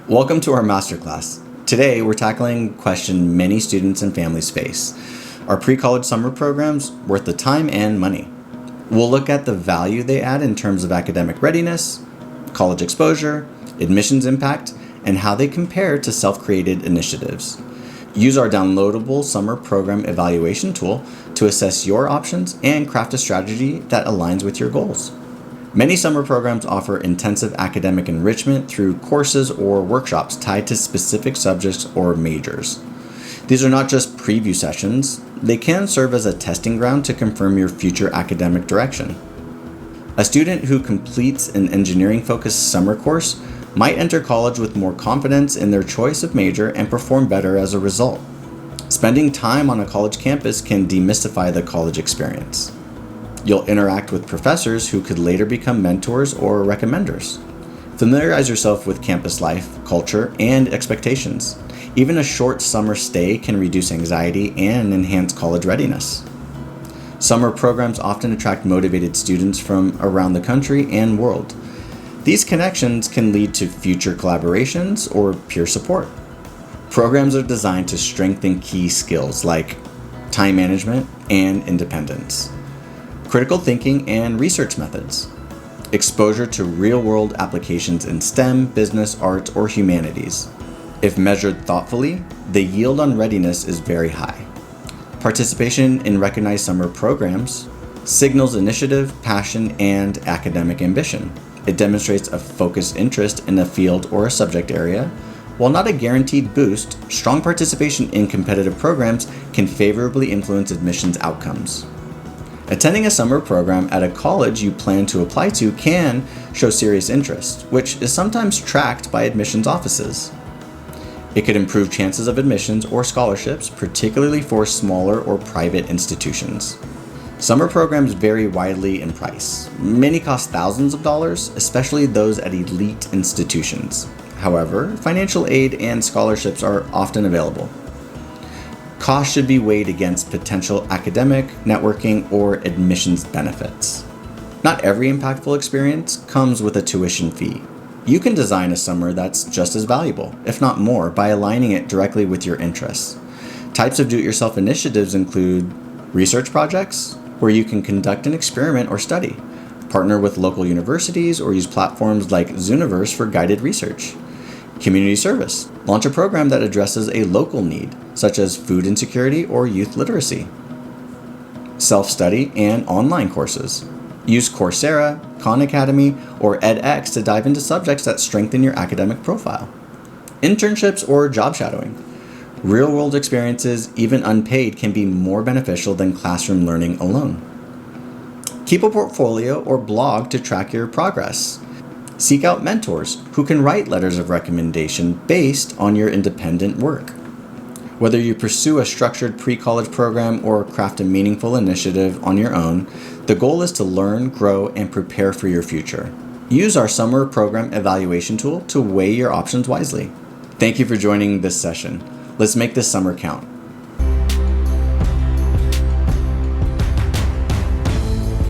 Welcome to our masterclass. Today, we're tackling a question many students and families face. Are pre-college summer programs worth the time and money? We'll look at the value they add in terms of academic readiness, college exposure, admissions impact, and how they compare to self-created initiatives. Use our downloadable summer program evaluation tool to assess your options and craft a strategy that aligns with your goals. Many summer programs offer intensive academic enrichment through courses or workshops tied to specific subjects or majors. These are not just preview sessions, they can serve as a testing ground to confirm your future academic direction. A student who completes an engineering-focused summer course might enter college with more confidence in their choice of major and perform better as a result. Spending time on a college campus can demystify the college experience. You'll interact with professors who could later become mentors or recommenders. Familiarize yourself with campus life, culture, and expectations. Even a short summer stay can reduce anxiety and enhance college readiness. Summer programs often attract motivated students from around the country and world. These connections can lead to future collaborations or peer support. Programs are designed to strengthen key skills like time management and independence, critical thinking and research methods, exposure to real-world applications in STEM, business, arts, or humanities. If measured thoughtfully, the yield on readiness is very high. Participation in recognized summer programs signals initiative, passion, and academic ambition. It demonstrates a focused interest in a field or a subject area. While not a guaranteed boost, strong participation in competitive programs can favorably influence admissions outcomes. Attending a summer program at a college you plan to apply to can show serious interest, which is sometimes tracked by admissions offices. It could improve chances of admissions or scholarships, particularly for smaller or private institutions. Summer programs vary widely in price. Many cost thousands of dollars, especially those at elite institutions. However, financial aid and scholarships are often available. Costs should be weighed against potential academic, networking, or admissions benefits. Not every impactful experience comes with a tuition fee. You can design a summer that's just as valuable, if not more, by aligning it directly with your interests. Types of do-it-yourself initiatives include research projects, where you can conduct an experiment or study, partner with local universities, or use platforms like Zooniverse for guided research. Community service. Launch a program that addresses a local need, such as food insecurity or youth literacy. Self-study and online courses. Use Coursera, Khan Academy, or edX to dive into subjects that strengthen your academic profile. Internships or job shadowing. Real-world experiences, even unpaid, can be more beneficial than classroom learning alone. Keep a portfolio or blog to track your progress. Seek out mentors who can write letters of recommendation based on your independent work. Whether you pursue a structured pre-college program or craft a meaningful initiative on your own, the goal is to learn, grow, and prepare for your future. Use our summer program evaluation tool to weigh your options wisely. Thank you for joining this session. Let's make this summer count.